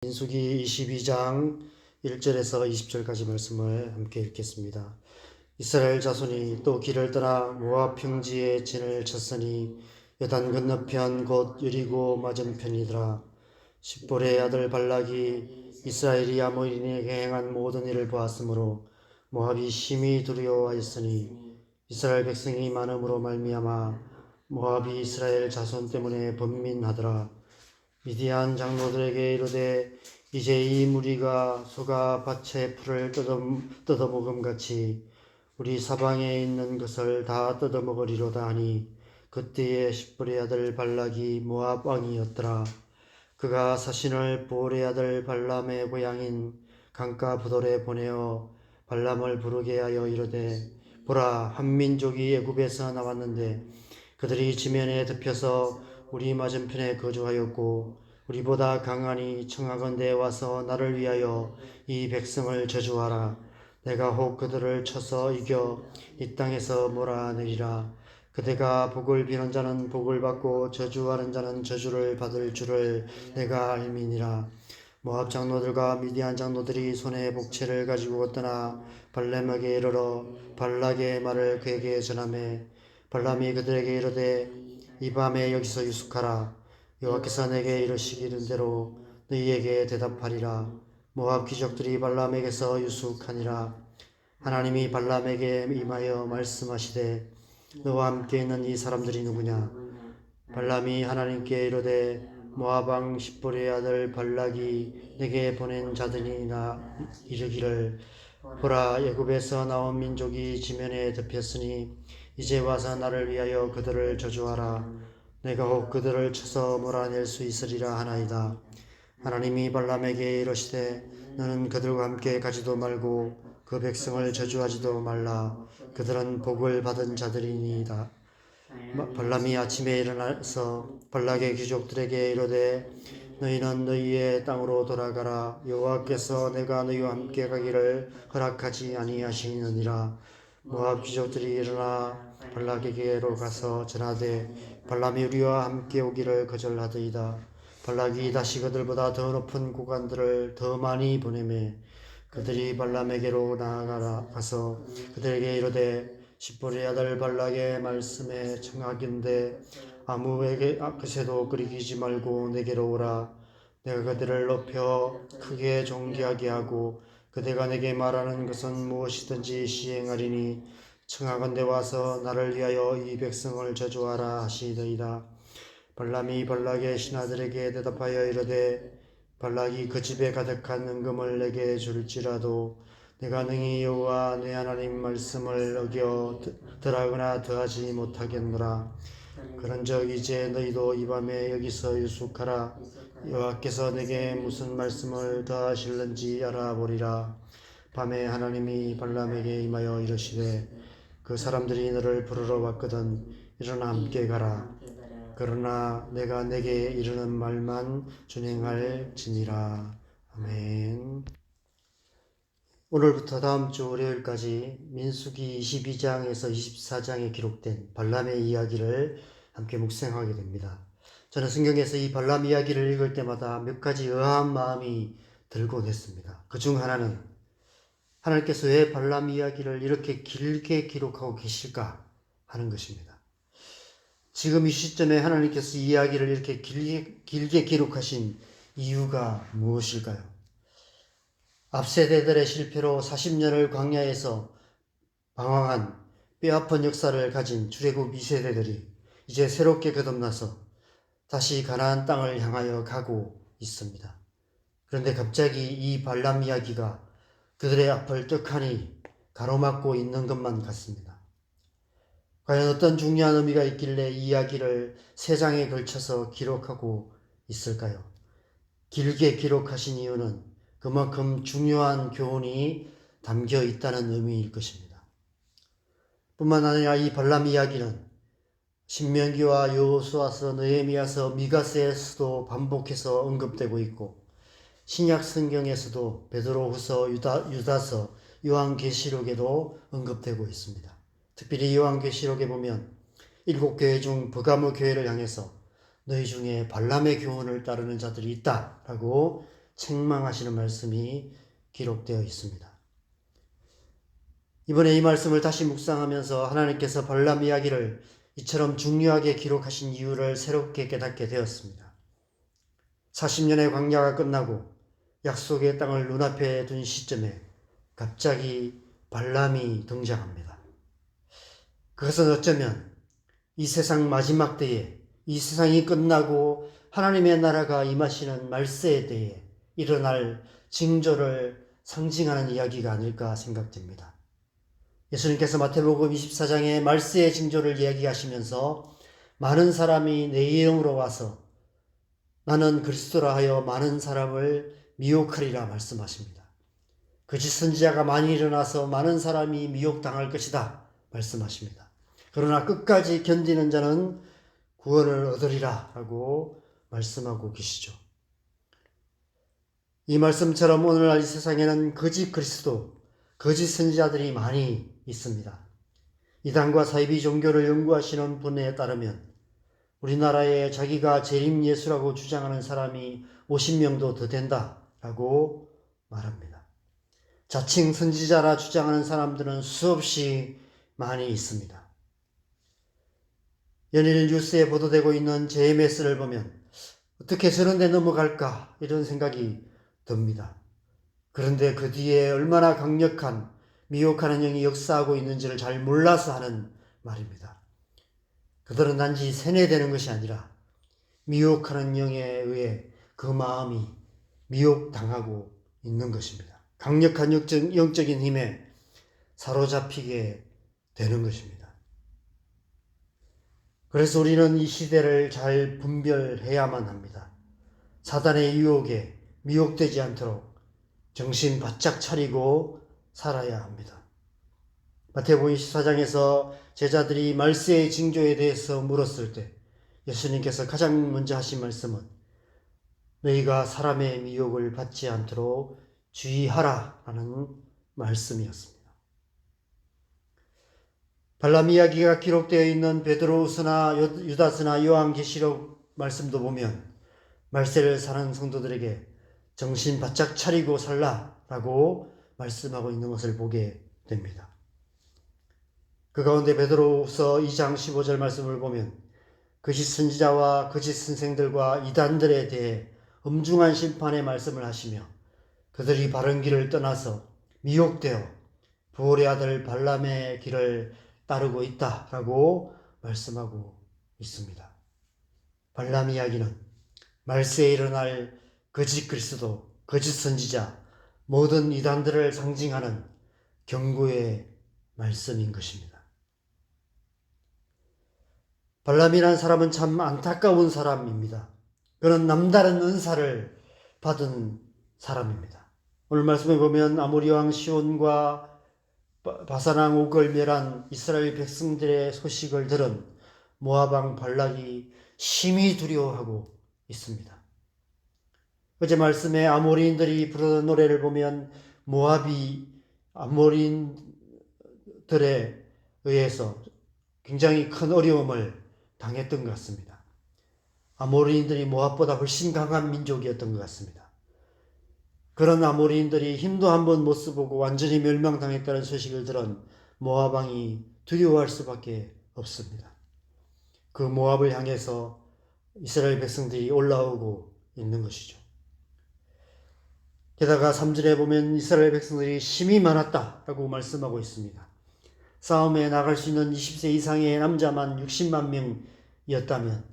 민수기 22장 1절에서 20절까지 말씀을 함께 읽겠습니다. 이스라엘 자손이 또 길을 떠나 모압 평지에 진을 쳤으니 요단 건너편 곧 여리고 맞은편이더라. 십볼의 아들 발락이 이스라엘이 아모리에게 행한 모든 일을 보았으므로 모압이 심히 두려워하였으니 이스라엘 백성이 많음으로 말미암아 모압이 이스라엘 자손 때문에 번민하더라. 미디안 장로들에게 이르되 이제 이 무리가 소가 밭의 풀을 뜯어먹음같이 우리 사방에 있는 것을 다 뜯어먹으리로다 하니 그때에 십볼의 아들 발락이 모압 왕이었더라. 그가 사신을 보올의 아들 발람의 고향인 강가 부돌에 보내어 발람을 부르게 하여 이르되 보라, 한 민족이 애굽에서 나왔는데 그들이 지면에 덮여서 우리 맞은편에 거주하였고 우리보다 강하니 청하건대 와서 나를 위하여 이 백성을 저주하라. 내가 혹 그들을 쳐서 이겨 이 땅에서 몰아내리라. 그대가 복을 비는 자는 복을 받고 저주하는 자는 저주를 받을 줄을 내가 알미니라. 모압 장로들과 미디안 장로들이 손에 복채를 가지고 떠나 발람에게 이르러 발락의 말을 그에게 전하매 발람이 그들에게 이르되 이 밤에 여기서 유숙하라. 여호와께서 내게 이르시기는 대로 너희에게 대답하리라. 모압 귀족들이 발람에게서 유숙하니라. 하나님이 발람에게 임하여 말씀하시되 너와 함께 있는 이 사람들이 누구냐? 발람이 하나님께 이르되 모압 왕 십볼의 아들 발락이 내게 보낸 자들이나 이르기를 보라, 애굽에서 나온 민족이 지면에 덮였으니 이제 와서 나를 위하여 그들을 저주하라. 내가 혹 그들을 쳐서 몰아낼 수 있으리라 하나이다. 하나님이 발람에게 이르시되 너는 그들과 함께 가지도 말고 그 백성을 저주하지도 말라. 그들은 복을 받은 자들이니이다. 발람이 아침에 일어나서 발락의 귀족들에게 이르되 너희는 너희의 땅으로 돌아가라. 여호와께서 내가 너희와 함께 가기를 허락하지 아니하시느니라. 모압 귀족들이 일어나 발락에게로 가서 전하되 발람이 우리와 함께 오기를 거절하더이다. 발락이 다시 그들보다 더 높은 고관들을 더 많이 보내매 그들이 발람에게로 나아가서 그들에게 이르되 십볼의 아들 발락의 말씀에 청하건대 아무에게 그새도 끓이지 말고 내게로 오라. 내가 그들을 높여 크게 존귀하게 하고 그대가 내게 말하는 것은 무엇이든지 시행하리니 청하건대 와서 나를 위하여 이 백성을 저주하라 하시더이다. 발람이 발락의 신하들에게 대답하여 이르되 발락이 그 집에 가득한 은금을 내게 줄지라도 내가 능히 여호와 내 하나님 말씀을 어겨 덜하거나 더하지 못하겠노라. 그런즉 이제 너희도 이 밤에 여기서 유숙하라. 여호와께서 내게 무슨 말씀을 더하실는지 알아보리라. 밤에 하나님이 발람에게 임하여 이르시되 그 사람들이 너를 부르러 왔거든 일어나 함께 가라. 그러나 내가 내게 이르는 말만 준행할지니라. 아멘. 오늘부터 다음 주 월요일까지 민수기 22장에서 24장에 기록된 발람의 이야기를 함께 묵상하게 됩니다. 저는 성경에서 이 발람 이야기를 읽을 때마다 몇 가지 의아한 마음이 들곤 했습니다. 그중 하나는 하나님께서 왜 발람 이야기를 이렇게 길게 기록하고 계실까 하는 것입니다. 지금 이 시점에 하나님께서 이 이야기를 이렇게 길게 기록하신 이유가 무엇일까요? 앞세대들의 실패로 40년을 광야에서 방황한 뼈아픈 역사를 가진 출애굽 2세대들이 이제 새롭게 거듭나서 다시 가나안 땅을 향하여 가고 있습니다. 그런데 갑자기 이 발람 이야기가 그들의 앞을 떡하니 가로막고 있는 것만 같습니다. 과연 어떤 중요한 의미가 있길래 이 이야기를 3장에 걸쳐서 기록하고 있을까요? 길게 기록하신 이유는 그만큼 중요한 교훈이 담겨 있다는 의미일 것입니다. 뿐만 아니라 이 발람 이야기는 신명기와 여호수아서, 느헤미야서, 미가서에서도 반복해서 언급되고 있고 신약 성경에서도 베드로후서, 유다서, 요한계시록에도 언급되고 있습니다. 특별히 요한계시록에 보면 7교회 중 버가모 교회를 향해서 너희 중에 발람의 교훈을 따르는 자들이 있다라고 책망하시는 말씀이 기록되어 있습니다. 이번에 이 말씀을 다시 묵상하면서 하나님께서 발람 이야기를 이처럼 중요하게 기록하신 이유를 새롭게 깨닫게 되었습니다. 40년의 광야가 끝나고 약속의 땅을 눈앞에 둔 시점에 갑자기 발람이 등장합니다. 그것은 어쩌면 이 세상 마지막 때에, 이 세상이 끝나고 하나님의 나라가 임하시는 말세에 대해 일어날 징조를 상징하는 이야기가 아닐까 생각됩니다. 예수님께서 마태복음 24장에 말세의 징조를 이야기하시면서 많은 사람이 내 이름으로 와서 나는 그리스도라 하여 많은 사람을 미혹하리라 말씀하십니다. 거짓 선지자가 많이 일어나서 많은 사람이 미혹당할 것이다 말씀하십니다. 그러나 끝까지 견디는 자는 구원을 얻으리라 라고 말씀하고 계시죠. 이 말씀처럼 오늘날 이 세상에는 거짓 그리스도, 거짓 선지자들이 많이 있습니다. 이단과 사이비 종교를 연구하시는 분에 따르면 우리나라에 자기가 재림 예수라고 주장하는 사람이 50명도 더 된다라고 말합니다. 자칭 선지자라 주장하는 사람들은 수없이 많이 있습니다. 연일 뉴스에 보도되고 있는 JMS를 보면 어떻게 저런 데 넘어갈까 이런 생각이 듭니다. 그런데 그 뒤에 얼마나 강력한 미혹하는 영이 역사하고 있는지를 잘 몰라서 하는 말입니다. 그들은 단지 세뇌되는 것이 아니라 미혹하는 영에 의해 그 마음이 미혹당하고 있는 것입니다. 강력한 영적인 힘에 사로잡히게 되는 것입니다. 그래서 우리는 이 시대를 잘 분별해야만 합니다. 사단의 유혹에 미혹되지 않도록 정신 바짝 차리고 살아야 합니다. 마태복음 24장에서 제자들이 말세의 징조에 대해서 물었을 때 예수님께서 가장 먼저 하신 말씀은 너희가 사람의 미혹을 받지 않도록 주의하라 라는 말씀이었습니다. 발람 이야기가 기록되어 있는 베드로후서나 유다서나 요한계시록 말씀도 보면 말세를 사는 성도들에게 정신 바짝 차리고 살라라고 말씀하고 있는 것을 보게 됩니다. 그 가운데 베드로후서 2장 15절 말씀을 보면 거짓 선지자와 거짓 선생들과 이단들에 대해 엄중한 심판의 말씀을 하시며 그들이 바른 길을 떠나서 미혹되어 부올의 아들 발람의 길을 따르고 있다라고 말씀하고 있습니다. 발람 이야기는 말세에 일어날 거짓 그리스도, 거짓 선지자, 모든 이단들을 상징하는 경고의 말씀인 것입니다. 발람이라는 사람은 참 안타까운 사람입니다. 그는 남다른 은사를 받은 사람입니다. 오늘 말씀에 보면 아모리 왕 시온과 바산 왕 옥을 멸한 이스라엘 백성들의 소식을 들은 모압 왕 발락이 심히 두려워하고 있습니다. 어제 말씀에 아모리인들이 부르는 노래를 보면 모압이 아모리인들에 의해서 굉장히 큰 어려움을 당했던 것 같습니다. 아모리인들이 모압보다 훨씬 강한 민족이었던 것 같습니다. 그런 아모리인들이 힘도 한번 못 써보고 완전히 멸망당했다는 소식을 들은 모압 왕이 두려워할 수밖에 없습니다. 그 모압을 향해서 이스라엘 백성들이 올라오고 있는 것이죠. 게다가 3절에 보면 이스라엘 백성들이 힘이 많았다라고 말씀하고 있습니다. 싸움에 나갈 수 있는 20세 이상의 남자만 60만 명이었다면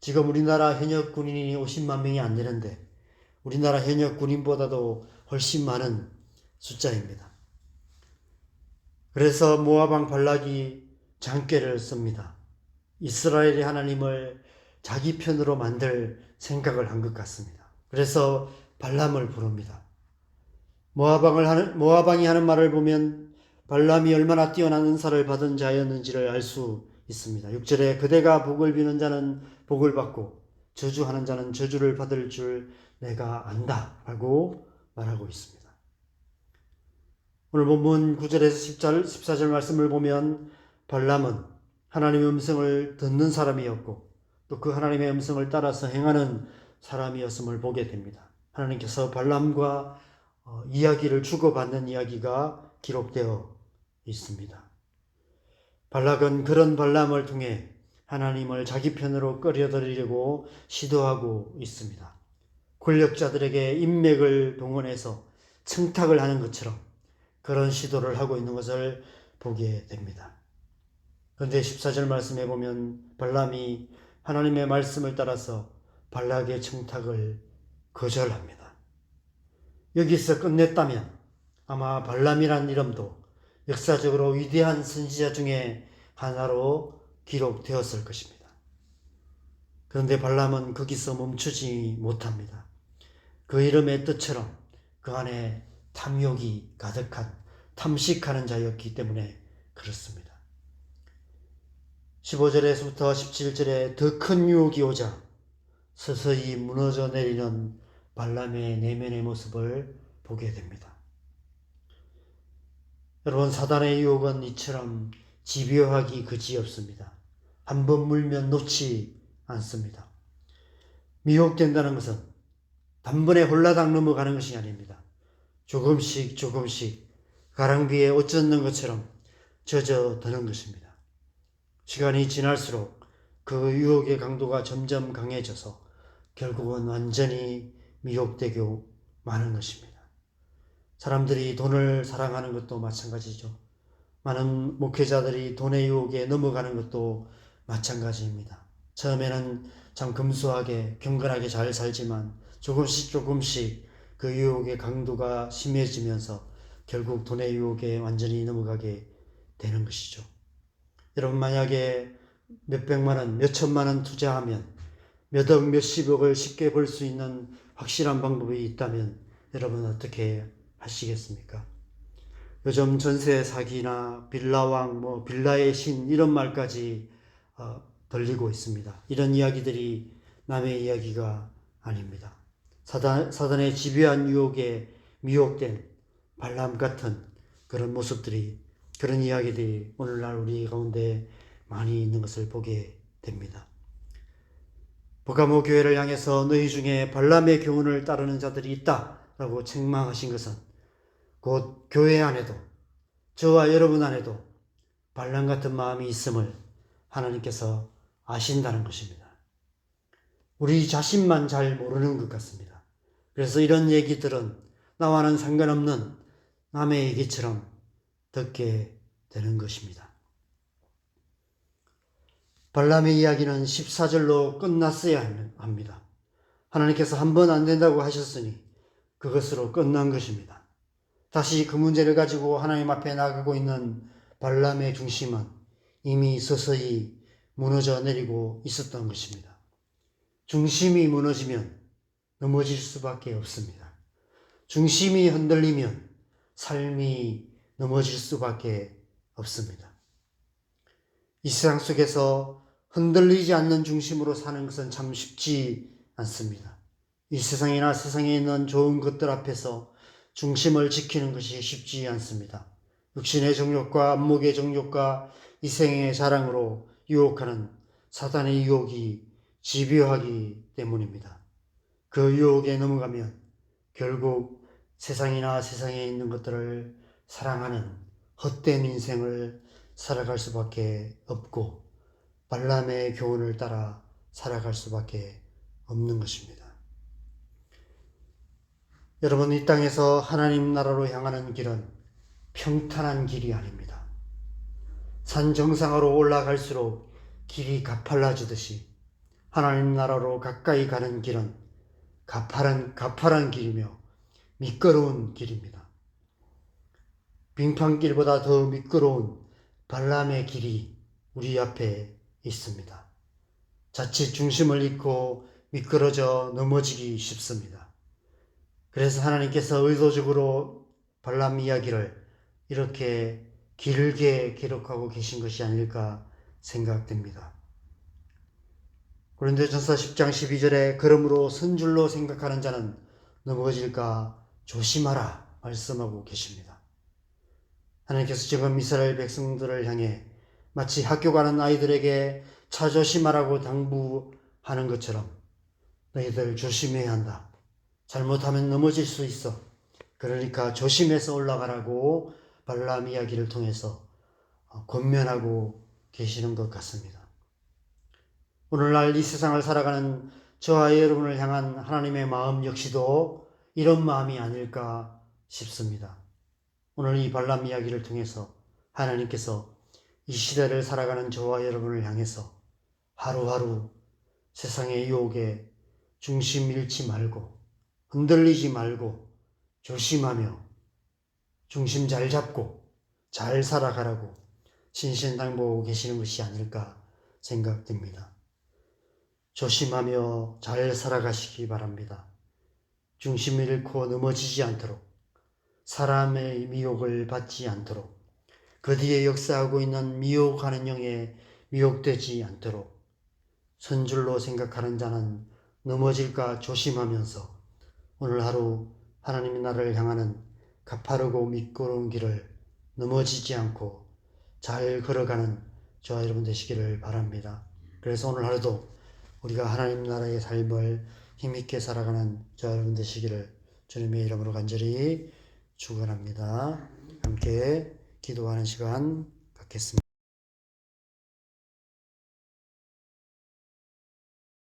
지금 우리나라 현역 군인이 50만 명이 안 되는데 우리나라 현역 군인보다도 훨씬 많은 숫자입니다. 그래서 모압 왕 발락이 장꾀를 씁니다. 이스라엘의 하나님을 자기 편으로 만들 생각을 한 것 같습니다. 그래서 발람을 부릅니다. 모압 왕이 하는 말을 보면 발람이 얼마나 뛰어난 은사를 받은 자였는지를 알 수 있습니다. 6절에 그대가 복을 비는 자는 복을 받고 저주하는 자는 저주를 받을 줄 내가 안다 라고 말하고 있습니다. 오늘 본문 9절에서 14절 말씀을 보면 발람은 하나님의 음성을 듣는 사람이었고 또 그 하나님의 음성을 따라서 행하는 사람이었음을 보게 됩니다. 하나님께서 발람과 이야기를 주고받는 이야기가 기록되어 있습니다. 발락은 그런 발람을 통해 하나님을 자기 편으로 끌어들이려고 시도하고 있습니다. 권력자들에게 인맥을 동원해서 청탁을 하는 것처럼 그런 시도를 하고 있는 것을 보게 됩니다. 그런데 14절 말씀에 보면 발람이 하나님의 말씀을 따라서 발락의 청탁을 거절합니다. 여기서 끝냈다면 아마 발람이란 이름도 역사적으로 위대한 선지자 중에 하나로 기록되었을 것입니다. 그런데 발람은 거기서 멈추지 못합니다. 그 이름의 뜻처럼 그 안에 탐욕이 가득한 탐식하는 자였기 때문에 그렇습니다. 15절에서부터 17절에 더 큰 유혹이 오자 서서히 무너져 내리는 발람의 내면의 모습을 보게 됩니다. 여러분, 사단의 유혹은 이처럼 집요하기 그지없습니다. 한번 물면 놓지 않습니다. 미혹된다는 것은 단번에 홀라당 넘어가는 것이 아닙니다. 조금씩 가랑비에 옷 젖는 것처럼 젖어드는 것입니다. 시간이 지날수록 그 유혹의 강도가 점점 강해져서 결국은 완전히 미혹되고 마는 것입니다. 사람들이 돈을 사랑하는 것도 마찬가지죠. 많은 목회자들이 돈의 유혹에 넘어가는 것도 마찬가지입니다. 처음에는 참 금수하게 경건하게 잘 살지만 조금씩 그 유혹의 강도가 심해지면서 결국 돈의 유혹에 완전히 넘어가게 되는 것이죠. 여러분, 만약에 몇백만 원, 몇천만 원 투자하면 몇억, 몇십억을 쉽게 벌 수 있는 확실한 방법이 있다면 여러분 어떻게 하시겠습니까? 요즘 전세 사기나 빌라왕, 빌라의 신 이런 말까지 들리고 있습니다. 이런 이야기들이 남의 이야기가 아닙니다. 사단의 집요한 유혹에 미혹된 발람 같은 그런 모습들이, 그런 이야기들이 오늘날 우리 가운데 많이 있는 것을 보게 됩니다. 버가모 교회를 향해서 너희 중에 발람의 교훈을 따르는 자들이 있다라고 책망하신 것은 곧 교회 안에도, 저와 여러분 안에도 발람 같은 마음이 있음을 하나님께서 아신다는 것입니다. 우리 자신만 잘 모르는 것 같습니다. 그래서 이런 얘기들은 나와는 상관없는 남의 얘기처럼 듣게 되는 것입니다. 발람의 이야기는 14절로 끝났어야 합니다. 하나님께서 한 번 안 된다고 하셨으니 그것으로 끝난 것입니다. 다시 그 문제를 가지고 하나님 앞에 나가고 있는 발람의 중심은 이미 서서히 무너져 내리고 있었던 것입니다. 중심이 무너지면 넘어질 수밖에 없습니다. 중심이 흔들리면 삶이 넘어질 수밖에 없습니다. 이 세상 속에서 흔들리지 않는 중심으로 사는 것은 참 쉽지 않습니다. 이 세상이나 세상에 있는 좋은 것들 앞에서 중심을 지키는 것이 쉽지 않습니다. 육신의 정욕과 안목의 정욕과 이생의 자랑으로 유혹하는 사단의 유혹이 집요하기 때문입니다. 그 유혹에 넘어가면 결국 세상이나 세상에 있는 것들을 사랑하는 헛된 인생을 살아갈 수밖에 없고 발람의 교훈을 따라 살아갈 수밖에 없는 것입니다. 여러분, 이 땅에서 하나님 나라로 향하는 길은 평탄한 길이 아닙니다. 산 정상으로 올라갈수록 길이 가팔라지듯이 하나님 나라로 가까이 가는 길은 가파른 길이며 미끄러운 길입니다. 빙판길보다 더 미끄러운 발람의 길이 우리 앞에 있습니다. 자칫 중심을 잃고 미끄러져 넘어지기 쉽습니다. 그래서 하나님께서 의도적으로 발람 이야기를 이렇게 길게 기록하고 계신 것이 아닐까 생각됩니다. 고린도전서 10장 12절에 그러므로 선줄로 생각하는 자는 넘어질까 조심하라 말씀하고 계십니다. 하나님께서 지금 이스라엘 백성들을 향해 마치 학교 가는 아이들에게 차 조심하라고 당부하는 것처럼 너희들 조심해야 한다. 잘못하면 넘어질 수 있어. 그러니까 조심해서 올라가라고 발람 이야기를 통해서 권면하고 계시는 것 같습니다. 오늘날 이 세상을 살아가는 저와 여러분을 향한 하나님의 마음 역시도 이런 마음이 아닐까 싶습니다. 오늘 이 발람 이야기를 통해서 하나님께서 이 시대를 살아가는 저와 여러분을 향해서 하루하루 세상의 유혹에 중심 잃지 말고 흔들리지 말고 조심하며 중심 잘 잡고 잘 살아가라고 신신당부하고 계시는 것이 아닐까 생각됩니다. 조심하며 잘 살아가시기 바랍니다. 중심을 잃고 넘어지지 않도록, 사람의 미혹을 받지 않도록, 그 뒤에 역사하고 있는 미혹하는 영에 미혹되지 않도록 선줄로 생각하는 자는 넘어질까 조심하면서 오늘 하루 하나님의 나라를 향하는 가파르고 미끄러운 길을 넘어지지 않고 잘 걸어가는 저와 여러분 되시기를 바랍니다. 그래서 오늘 하루도 우리가 하나님 나라의 삶을 힘있게 살아가는 저와 여러분 되시기를 주님의 이름으로 간절히 축원합니다. 함께 기도하는 시간 갖겠습니다.